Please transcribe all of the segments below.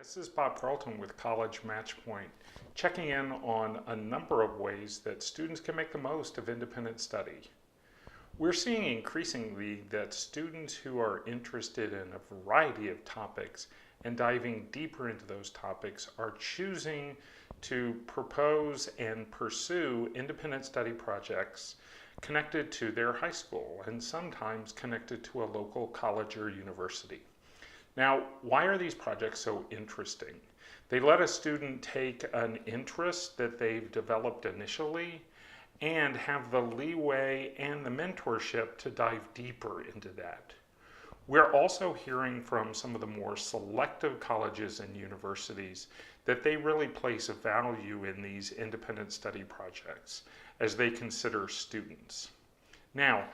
This is Bob Carlton with College Matchpoint, checking in on a number of ways that students can make the most of independent study. We're seeing increasingly that students who are interested in a variety of topics and diving deeper into those topics are choosing to propose and pursue independent study projects connected to their high school and sometimes connected to a local college or university. Now, why are these projects so interesting? They let a student take an interest that they've developed initially and have the leeway and the mentorship to dive deeper into that. We're also hearing from some of the more selective colleges and universities that they really place a value in these independent study projects as they consider students. Now,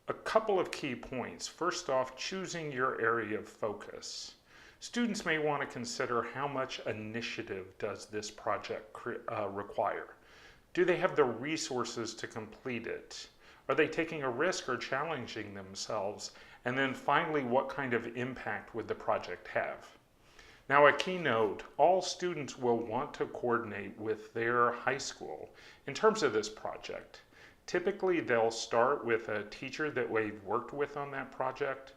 a couple of key points. First off, choosing your area of focus. Students may want to consider how much initiative does this project require? Do they have the resources to complete it? Are they taking a risk or challenging themselves? And then finally, what kind of impact would the project have? Now, a key note, all students will want to coordinate with their high school in terms of this project. Typically, they'll start with a teacher that they've worked with on that project.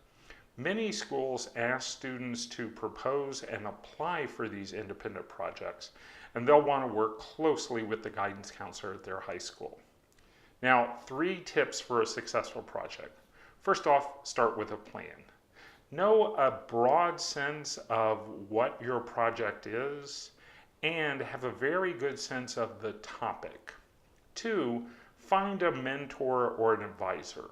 Many schools ask students to propose and apply for these independent projects, and they'll want to work closely with the guidance counselor at their high school. Now, 3 tips for a successful project. First off, start with a plan. Know a broad sense of what your project is and have a very good sense of the topic. 2, find a mentor or an advisor.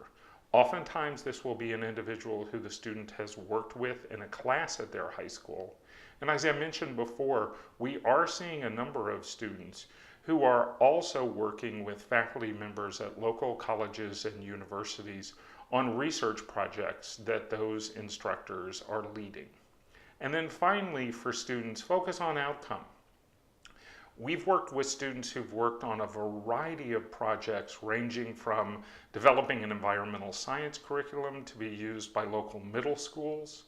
Oftentimes this will be an individual who the student has worked with in a class at their high school. And as I mentioned before, we are seeing a number of students who are also working with faculty members at local colleges and universities on research projects that those instructors are leading. And then finally, for students, focus on outcome. We've worked with students who've worked on a variety of projects ranging from developing an environmental science curriculum to be used by local middle schools,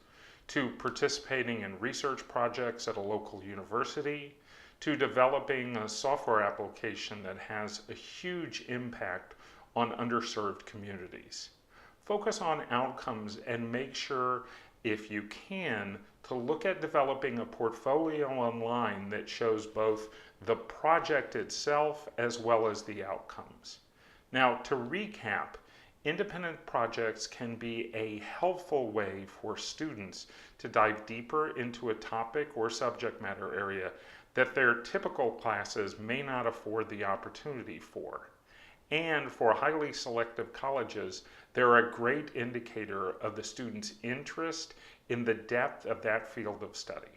to participating in research projects at a local university, to developing a software application that has a huge impact on underserved communities. Focus on outcomes and make sure, if you can, to look at developing a portfolio online that shows both the project itself as well as the outcomes. Now, to recap, independent projects can be a helpful way for students to dive deeper into a topic or subject matter area that their typical classes may not afford the opportunity for. And for highly selective colleges, they're a great indicator of the student's interest in the depth of that field of study.